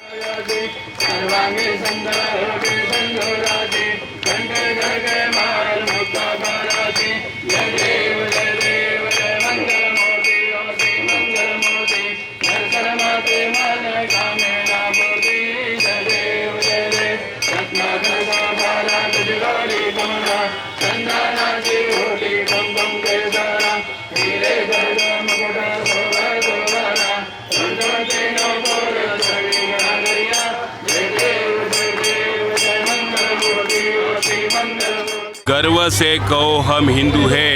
सर्वांगी सुंदर होते संगोराती कंठ जगे माल मुक्ता बाराती जय देव जय मंगल मोती होती मंगल मोती नरसर माते मन कामेना बोधी जय देव रत्नाकर बाला तुझगोरी कमला चंदनाची होती बम बम केसरा हीरे गरग मुकुट शोभा शोभाना रुद्रवती नवकोर सरी नागरिया जय देव जय मंगल मूर्ति होती मंगल मूर्ति। गर्व से कहो हम हिंदू है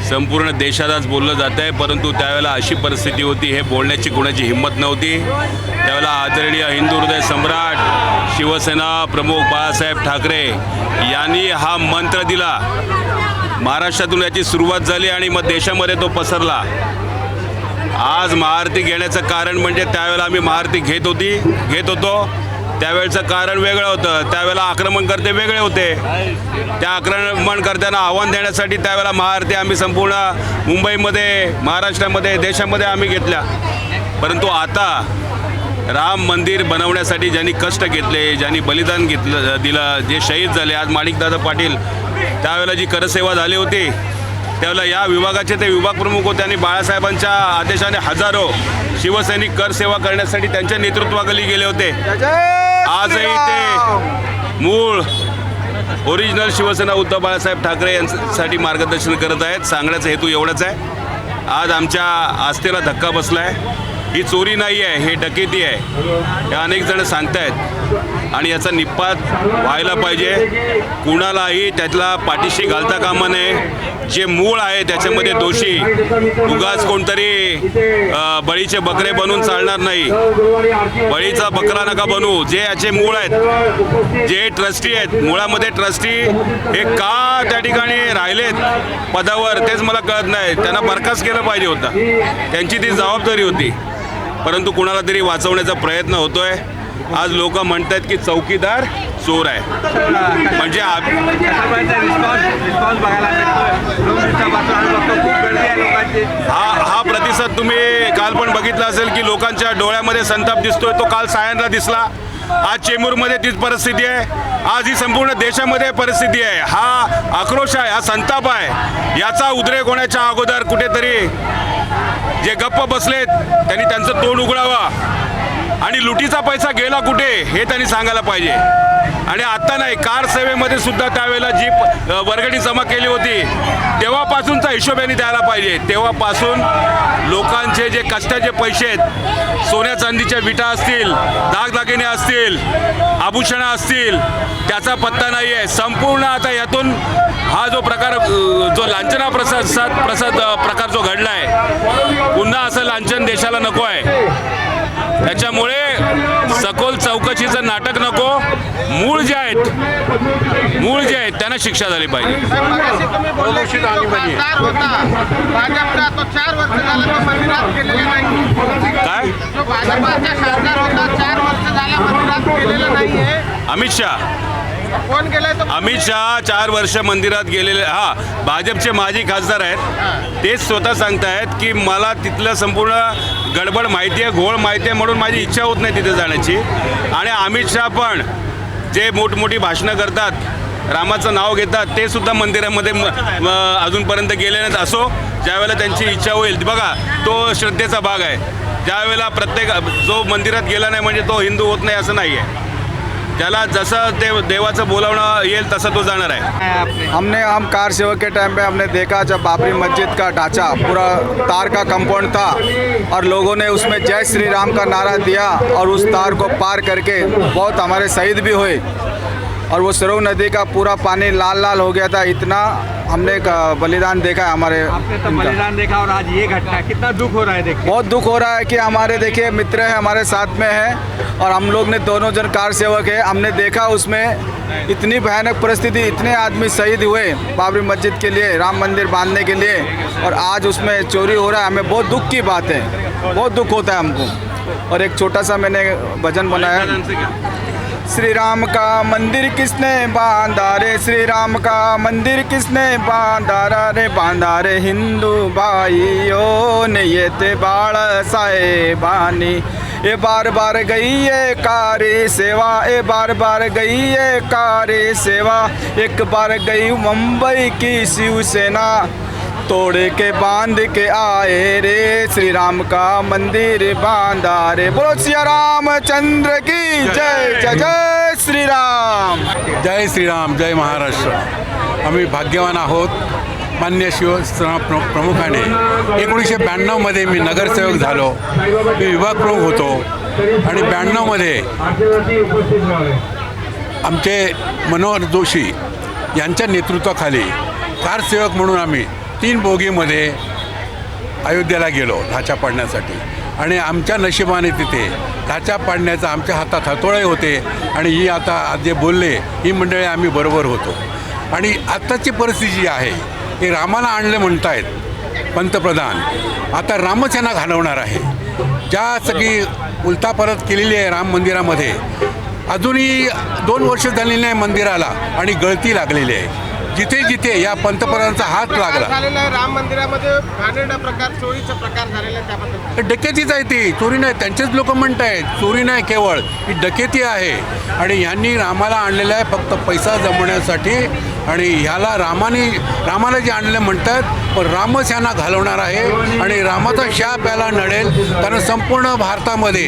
संपूर्ण देशालाच बोललं जात आहे, परंतु त्यावेळेला अशी परिस्थिती होती, हे बोलण्याची कोणाची हिंमत नव्हती। त्यावेळेला आदरणीय हिंदू हृदय सम्राट शिवसेना प्रमुख बाळासाहेब ठाकरे यांनी हा मंत्र दिला। महाराष्ट्रातून याची सुरुवात झाली आणि मग देशामध्ये तो पसरला। आज महाआरती घेण्याचं कारण म्हणजे त्यावेळेला आम्ही महाआरती घेत होतो त्यावेळेचं कारण वेगळं होतं। त्यावेळेला आक्रमणकर्ते वेगळे होते। त्या आक्रमणकर्त्यांना आव्हान देण्यासाठी त्यावेळेला महाआरती आम्ही संपूर्ण मुंबईमध्ये, महाराष्ट्रामध्ये, देशामध्ये आम्ही घेतल्या। परंतु आता राम मंदिर बनवण्यासाठी ज्यांनी कष्ट घेतले, ज्यांनी बलिदान दिलं, जे शहीद झाले, आज माणिकदादा पाटील त्यावेळेला जी करसेवा झाली होती, त्यावेळेला या विभागाचे ते विभाग प्रमुख होते आणि बाळासाहेबांच्या आदेशाने हजारो शिवसैनिक करसेवा करण्यासाठी त्यांच्या नेतृत्वाखाली गेले होते। आजही ते मूळ ओरिजिनल शिवसेना उद्धव बाळासाहेब ठाकरे यांच्यासाठी मार्गदर्शन करत आहेत। सांगण्याचा हेतू एवढाच आहे, आज आमच्या आस्थेला धक्का बसला आहे। ही चोरी नाही आहे, हे डकेती आहे, हे अनेक जण सांगतायत आणि याचा निपात व्हायला पाहिजे। कुणालाही त्यातला पाठीशी घालता कामा नये। जे मूळ आहे त्याच्यामध्ये दोषी उगाच कोणतरी बळीचे बकरे बनून चालणार नाही। बळीचा बकरा नका बनू। जे याचे मूळ आहेत, जे ट्रस्टी आहेत, मुळामध्ये ट्रस्टी हे का त्या ठिकाणी राहिलेत पदावर तेच मला कळत नाही। त्यांना बरखास्त केलं पाहिजे होतं, त्यांची ती जबाबदारी होती, परंतु कुणाला तरी वाचवण्याचा प्रयत्न होतोय। आज लोक म्हणतात की चौकीदार चोर आहे, म्हणजे हा प्रतिसाद तुम्ही काल पण बघितला असेल की लोकांच्या डोळ्यामध्ये संताप दिसतोय। तो काल सायंला दिसला, आज चेंबूरमध्ये तीच परिस्थिती आहे, आज ही संपूर्ण देशामध्ये परिस्थिती आहे। हा आक्रोश आहे, हा संताप आहे। याचा उद्रेक होण्याच्या अगोदर कुठेतरी जे गप्प बसलेत त्यांनी त्यांचं तोंड उघडावं आणि लुटीचा पैसा गेला कुठे हे त्यांनी सांगायला पाहिजे। आणि आता नाही, कार सेवेमध्ये सुद्धा त्यावेळेला जी वर्गणी जमा केली होती तेव्हापासूनचा हिशोब यांनी द्यायला पाहिजे। तेव्हापासून लोकांचे जे कष्टाचे पैसे आहेत, सोन्या चांदीच्या विटा असतील, दागदागिने असतील, आभूषणं असतील, त्याचा पत्ता नाही आहे। संपूर्ण आता यातून हा जो प्रकार, जो लांछना प्रकार जो घडला आहे, पुन्हा असं लांछन देशाला नको आहे। त्याच्यामुळे सखोल चौकशीचं नाटक नको। मूळ जे आहेत त्यांना शिक्षा झाली पाहिजे। काय अमित शाह 4 वर्ष मंदिरात गेलेले, हा भाजपचे माजी खासदार आहेत, तेच स्वतः सांगतायत की मला तिथलं संपूर्ण गडबड माहिती आहे, घोळ माहिती आहे, म्हणून माझी इच्छा होत नाही तिथे जाण्याची। आणि अमित शाह पण जे मोठमोठी भाषणं करतात, रामाचं नाव घेतात, ते सुद्धा मंदिरामध्ये अजूनपर्यंत गेले नाहीत। असो, ज्यावेळेला त्यांची इच्छा होईल, बघा तो श्रद्धेचा भाग आहे। ज्यावेळेला प्रत्येक जो मंदिरात गेला नाही म्हणजे तो हिंदू होत नाही असं नाही आहे। त्याला जसं देवाचं बोलावणं येईल तसं तो जाणार आहे। हम कार सेवा के टाइम पे हमने देखा जब बाबरी मस्जिद का ढांचा पूरा तार का कंपाउंड था और लोगों ने उसमें जय श्री राम का नारा दिया और उस तार को पार करके बहुत हमारे शहीद भी हुए और वो सरयू नदी का पूरा पानी लाल लाल हो गया था। इतना हमने एक बलिदान देखा है हमारे। आपने तो बलिदान देखा और आज ये घटना, कितना दुख हो रहा है देखिए। बहुत दुख हो रहा है कि हमारे देखिए मित्र है, हमारे साथ में है और हम लोग ने दोनों जन कार सेवक है। हमने देखा उसमें इतनी भयानक परिस्थिति, इतने आदमी शहीद हुए बाबरी मस्जिद के लिए, राम मंदिर बांधने के लिए, और आज उसमें चोरी हो रहा है। हमें बहुत दुख की बात है, बहुत दुख होता है हमको। और एक छोटा सा मैंने भजन बनाया, श्री राम का मंदिर किसने बांधा रे, श्री राम का मंदिर किसने बांधा रे, बांधा रे हिंदू भाइयों ने ये ते बाळासाहेबांनी ये बार बार गई ये कारी सेवा, ये बार बार गई ये कारी सेवा। एक बार गई मुंबई की शिवसेना, तोड़े के बांध के आए रे, श्री राम का मंदिर बांधा रे। बोलो सिया रामचंद्र की जय, जय जय श्री राम। जय श्रीराम, जय महाराष्ट्र। आम्ही भाग्यवान आहोत। मान्य शिवसेना प्रमुखाने 1992मध्ये मी नगरसेवक झालो, मी विभाग प्रमुख होतो आणि 92मध्ये आमचे मनोहर जोशी यांच्या नेतृत्वाखाली कारसेवक म्हणून आम्ही 3 बोगीमध्ये अयोध्येला गेलो ढाचा पाडण्यासाठी आणि आमच्या नशिबाने तिथे ढाचा पाडण्याचा आमच्या हातात हातोळे होते आणि ही आता जे बोलले ही मंडळी आम्ही बरोबर होतो। आणि आत्ताची परिस्थिती जी आहे हे रामाला आणले म्हणतायत पंतप्रधान, आता रामसेना घालवणार आहे। ज्या सगळी उलटापरत केलेली आहे राम मंदिरामध्ये, अजूनही 2 वर्ष झालेली नाही मंदिराला आणि गळती लागलेली आहे। जिथे जिथे या पंतप्रधानांचा हात लागला, झालेला आहे राम मंदिरामध्ये घाणेरडा प्रकार, चोरीचा प्रकार झालेला आहे, त्याबद्दल डकेतीच आहे ती, चोरी नाही। त्यांचेच लोक म्हणत आहेत चोरी नाही, केवळ ही डकेती आहे आणि यांनी रामाला आणलेलं आहे फक्त पैसा जमवण्यासाठी आणि ह्याला रामाला जे आणलेलं म्हणतात, पण रामसेना घालवणार आहे आणि रामाचा शाप याला नडेल, कारण संपूर्ण भारतामध्ये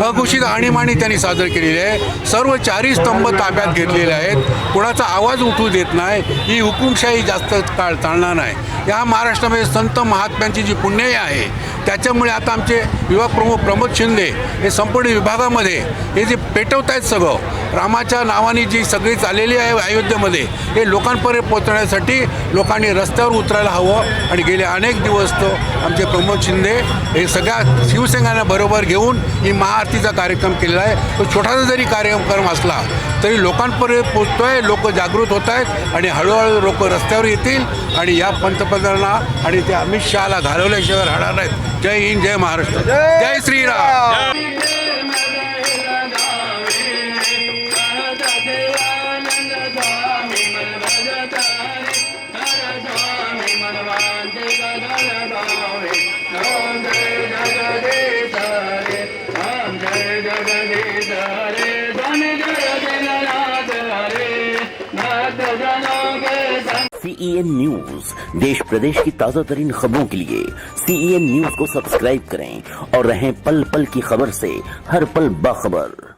अघोषित आणीबाणी त्यांनी सादर केलेली आहे। सर्व 4 स्तंभ ताब्यात घेतलेले आहेत, कोणाचा आवाज उठू देत नाही। ही हुकुमशाही जास्त काळ चालणार नाही। या महाराष्ट्रामध्ये संत महात्म्यांची जी पुण्याई आहे त्याच्यामुळे आता आमचे विभाग प्रमुख प्रमोद शिंदे हे संपूर्ण विभागामध्ये हे जे पेटवत आहेत सगळं रामाच्या नावाने जी सगळी चाललेली आहे अयोध्येमध्ये, हे लोकांपर्यंत पोहोचण्यासाठी लोकांनी रस्त्यावर उतरायला हवं। आणि गेले अनेक दिवस तो आमचे प्रमोद शिंदे हे सगळ्या शिवसैनिकांना बरोबर घेऊन ही महाआरतीचा कार्यक्रम केलेला आहे। तो छोटासा जरी कार्यक्रम असला तरी लोकांपर्यंत पोचतो आहे, लोक जागृत होत आहेत आणि हळूहळू लोक रस्त्यावर येतील आणि या पंतप्रधानांना आणि त्या अमित शहाला घालवल्याशिवाय राहणार नाहीत। जय हिंद, जय महाराष्ट्र, जय श्रीराम। CEN न्यूज, देश प्रदेश की ताजा तरीन खबरों के लिए CEN न्यूज को सब्सक्राइब करें और रहें पल पल की खबर से हर पल बाखबर।